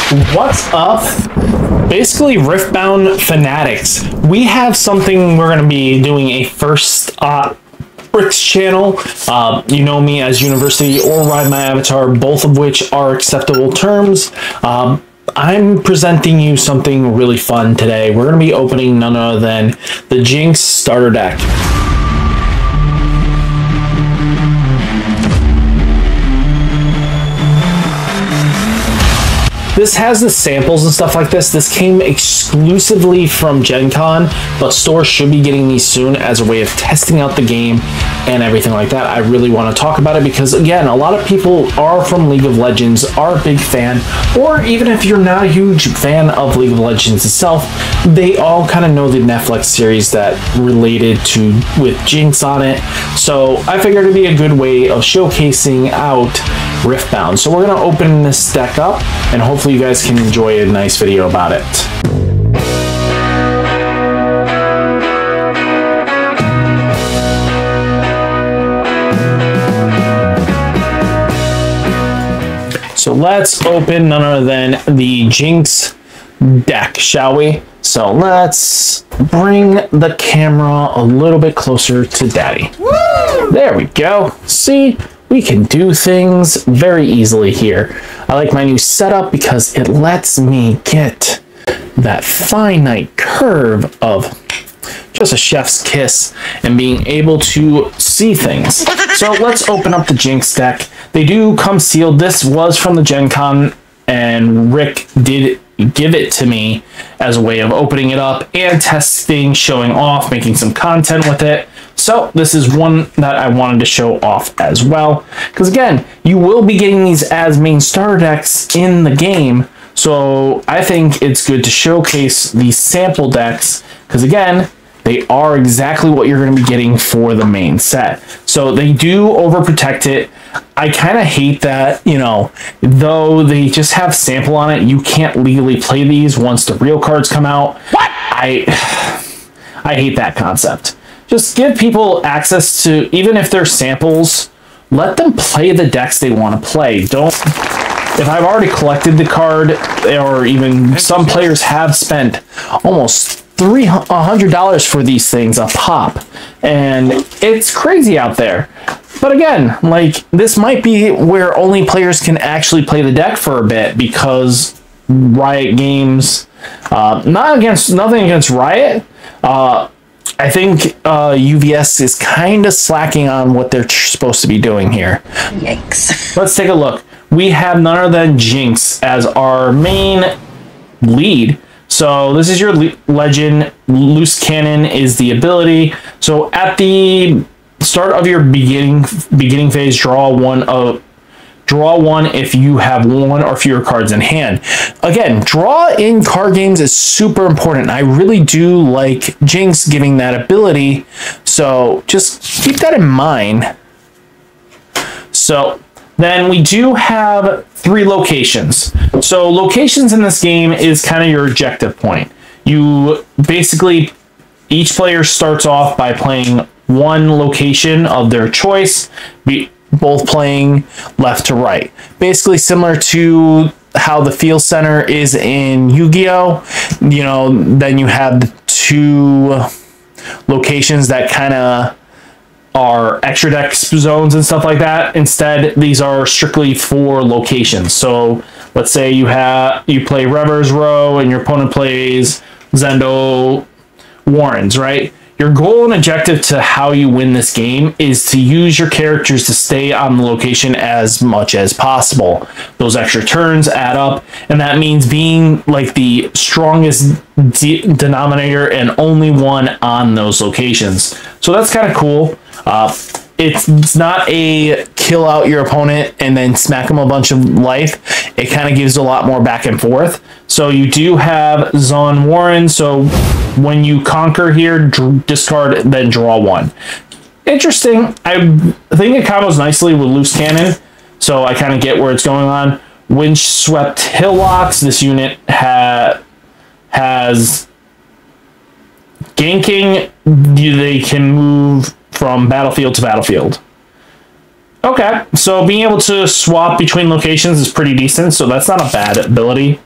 What's up? Basically, Riftbound fanatics. We have something we're going to be doing a first RIFTDEX channel. You know me as University or Ride My Avatar, both of which are acceptable terms. I'm presenting you something really fun today. We're going to be opening none other than the Jinx starter deck. This has the samples and stuff like this. This came exclusively from Gen Con, but stores should be getting these soon as a way of testing out the game and everything like that. I really want to talk about it because, again, a lot of people are from League of Legends, are a big fan, or even if you're not a huge fan of League of Legends itself, they all kind of know the Netflix series that related to with Jinx on it. So I figured it'd be a good way of showcasing out Riftbound. So we're going to open this deck up and hopefully you guys can enjoy a nice video about it. So let's open none other than the Jinx deck, shall we? So let's bring the camera a little bit closer to Daddy. Woo! There we go. See? We can do things very easily here. I like my new setup because it lets me get that finite curve of just a chef's kiss and being able to see things. So let's open up the Jinx deck. They do come sealed. This was from the Gen Con and Rick did give it to me as a way of opening it up and testing, showing off, making some content with it. So this is one that I wanted to show off as well, because again, you will be getting these as main starter decks in the game. So I think it's good to showcase these sample decks, because again, they are exactly what you're going to be getting for the main set. So they do overprotect it. I kind of hate that, you know, though they just have sample on it, you can't legally play these once the real cards come out. What? I hate that concept. Just give people access to, even if they're samples, let them play the decks they want to play. Don't, if I've already collected the card, or even some players have spent almost $100 for these things a pop, and it's crazy out there. But again, like, this might be where only players can actually play the deck for a bit, because Riot Games, nothing against Riot, I think UVS is kind of slacking on what they're supposed to be doing here. Yikes. Let's take a look. We have none other than Jinx as our main lead. So this is your legend. Loose cannon is the ability. So at the start of your beginning phase, draw one if you have one or fewer cards in hand. Again, draw in card games is super important. I really do like Jinx giving that ability, so just keep that in mind. So then we do have 3 locations. So locations in this game is kind of your objective point. You basically, each player starts off by playing one location of their choice, both playing left to right. Basically similar to how the field center is in Yu-Gi-Oh! You know, then you have the 2 locations that kind of are extra deck zones and stuff like that. Instead, these are strictly 4 locations. So let's say you play Rever's Row and your opponent plays Zendo Warrens, right? Your goal and objective to how you win this game is to use your characters to stay on the location as much as possible. Those extra turns add up, and that means being like the strongest denominator and only one on those locations. So that's kind of cool. It's not a kill out your opponent and then smack them a bunch of life. It kind of gives a lot more back and forth. So you do have Zon Warren. So when you conquer here, discard, then draw 1. Interesting. I think it combos nicely with Loose Cannon. So I kind of get where it's going on. Windswept Hillocks. This unit has ganking. They can move from battlefield to battlefield. Okay, so being able to swap between locations is pretty decent, so that's not a bad ability.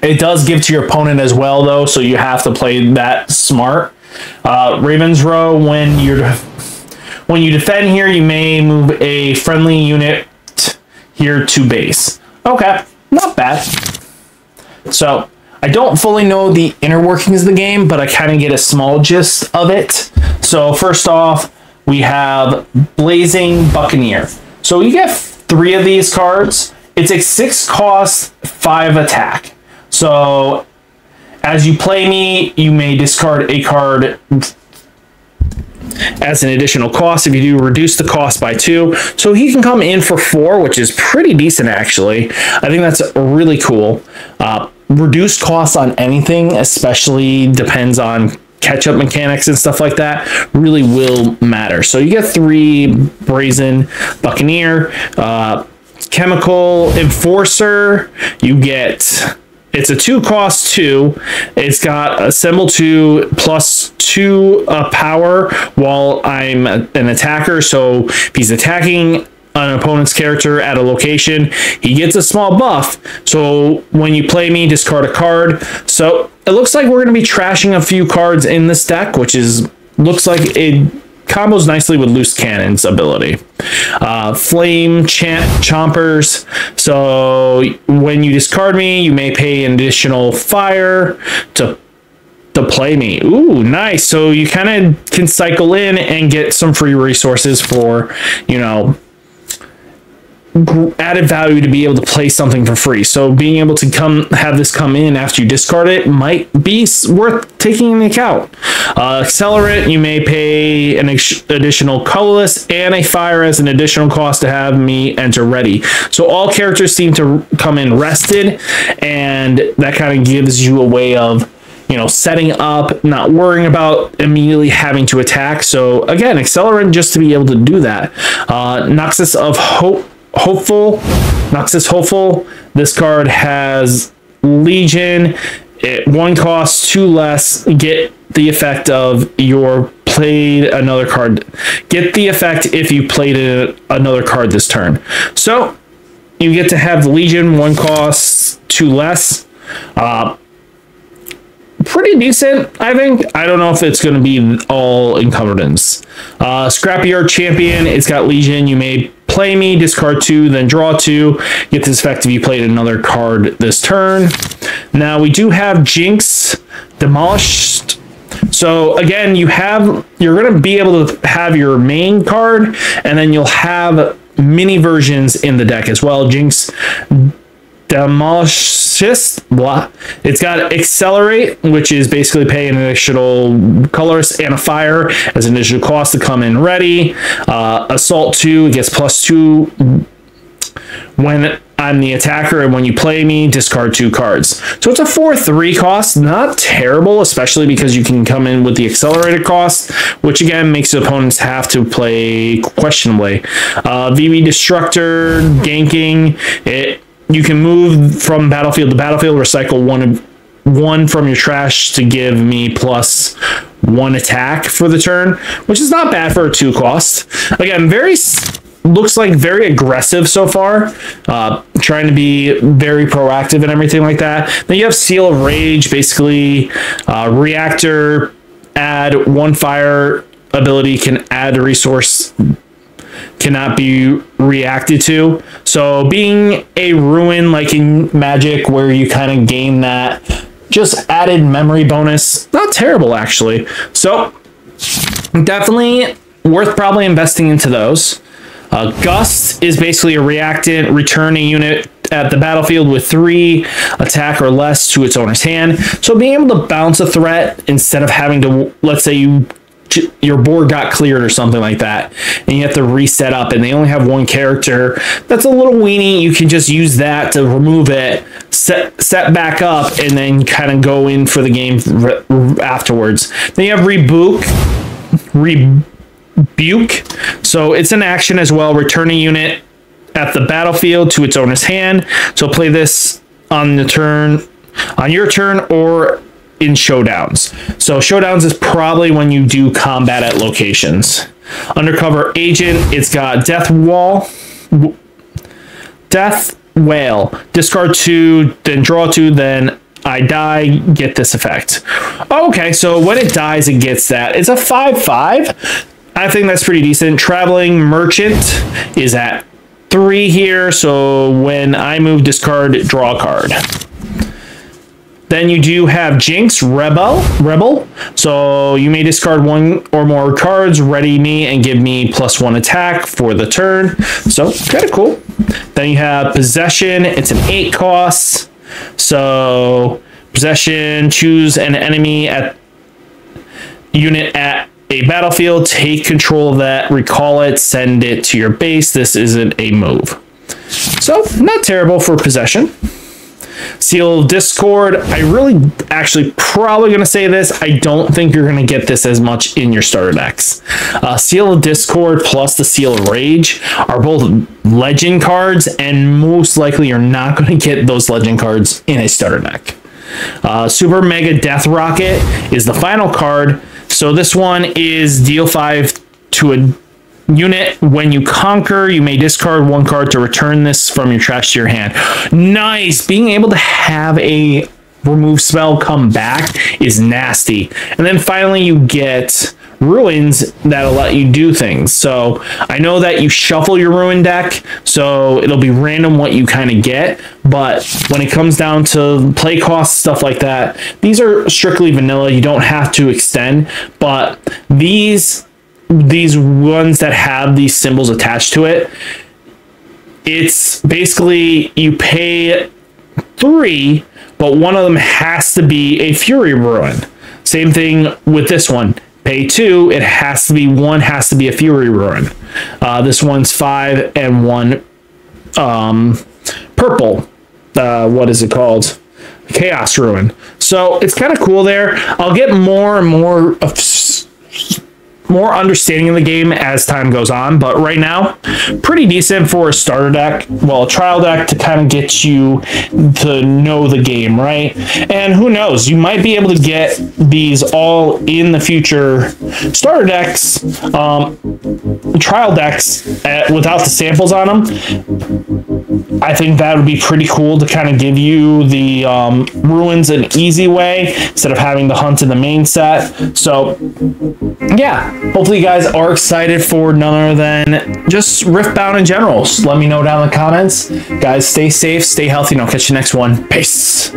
It does give to your opponent as well, though, so you have to play that smart. Raven's Row, when you defend here, you may move a friendly unit here to base. Okay, not bad. So I don't fully know the inner workings of the game, but I kind of get a small gist of it. So first off, we have Blazing Buccaneer. So you get 3 of these cards. It's a 6 cost, 5 attack. So as you play me, you may discard a card as an additional cost. If you do, reduce the cost by 2. So he can come in for 4, which is pretty decent, actually. I think that's really cool. Reduced costs on anything, especially depends on catch-up mechanics and stuff like that, really will matter. So you get 3 Brazen Buccaneer. Chemical Enforcer, you get... It's a 2 cost 2. It's got assemble 2 plus 2 power while I'm an attacker. So if he's attacking an opponent's character at a location, he gets a small buff. So when you play me, discard a card. So it looks like we're going to be trashing a few cards in this deck, which looks like it combos nicely with Loose Cannon's ability. Flame Chompers. So when you discard me, you may pay an additional fire to play me. Ooh, nice. So you kind of can cycle in and get some free resources for, you know, added value to be able to play something for free. So being able to have this come in after you discard it might be worth taking into account. Accelerant, you may pay an additional colorless and a fire as an additional cost to have me enter ready. So all characters seem to come in rested, and that kind of gives you a way of, you know, setting up, not worrying about immediately having to attack. So again, Accelerant just to be able to do that. Noxus of Hopeful. This card has Legion. 1 cost, 2 less. Get the effect of your played another card. Get the effect if you played another card this turn. So you get to have the Legion. 1 cost, 2 less. Pretty decent, I think. I don't know if it's going to be all encumbrance. Scrapyard Champion. It's got Legion. You may play me, discard 2, then draw 2. Get this effect if you played another card this turn. Now we do have Jinx Demolished. So again, you're going to be able to have your main card, and then you'll have mini versions in the deck as well. Jinx Demolishes, blah. It's got Accelerate, which is basically paying an additional colors and a fire as an additional cost to come in ready. Assault 2, it gets +2 when I'm the attacker, and when you play me, discard 2 cards. So it's a 4/3 cost, not terrible, especially because you can come in with the accelerated cost, which again makes the opponents have to play questionably. VV Destructor, ganking, you can move from battlefield to battlefield, recycle one from your trash to give me +1 attack for the turn, which is not bad for a 2 cost. Again, looks like very aggressive so far, trying to be very proactive and everything like that. Then you have Seal of Rage, basically reactor, add 1 fire ability, can add a resource, cannot be reacted to. So being a ruin like in Magic, where you kind of gain that just added memory bonus, not terrible actually. So definitely worth probably investing into those. Gust is basically a reactant. Return a unit at the battlefield with 3 attack or less to its owner's hand. So being able to bounce a threat instead of having to, let's say your board got cleared or something like that, and you have to reset up, and they only have 1 character, that's a little weenie. You can just use that to remove it, set back up, and then kind of go in for the game afterwards. Then you have Rebuke. So it's an action as well. Return a unit at the battlefield to its owner's hand. So play this on your turn, or in showdowns. So showdowns is probably when you do combat at locations. Undercover Agent, it's got Death Whale. Discard 2, then draw 2, then I die, get this effect. Okay, so when it dies, it gets that. It's a 5/5. I think that's pretty decent. Traveling Merchant is at 3 here, so when I move, discard, draw a card. Then you do have Jinx Rebel. So you may discard 1 or more cards, ready me, and give me +1 attack for the turn. So kind of cool. Then you have Possession. It's an 8 cost. So Possession, choose an enemy at unit at a battlefield, take control of that, recall it, send it to your base. This isn't a move. So not terrible for Possession. Seal of Discord. I really actually probably going to say this. I don't think you're going to get this as much in your starter decks. Seal of Discord plus the Seal of Rage are both legend cards, and most likely you're not going to get those legend cards in a starter deck. Super Mega Death Rocket is the final card. So this one is deal 5 to a unit. When you conquer, you may discard 1 card to return this from your trash to your hand. Nice! Being able to have a remove spell come back is nasty. And then finally you get ruins that'll let you do things. So I know that you shuffle your ruin deck, so it'll be random what you kind of get, but when it comes down to play costs, stuff like that, these are strictly vanilla. You don't have to extend, but these ones that have these symbols attached to it, it's basically you pay 3, but one of them has to be a Fury Ruin. Same thing with this one. Pay 2, it has to be, one has to be a Fury Ruin. This one's 5 and 1 purple. What is it called? Chaos Ruin. So it's kind of cool there. I'll get more and more of more understanding of the game as time goes on, but right now pretty decent for a starter deck, well, a trial deck to kind of get you to know the game, right? And who knows, you might be able to get these all in the future starter decks, trial decks without the samples on them. I think that would be pretty cool to kind of give you the ruins an easy way instead of having to hunt in the main set. So yeah, hopefully you guys are excited for none other than just Riftbound in general. Just let me know down in the comments. Guys, stay safe, stay healthy, and I'll catch you next one. Peace.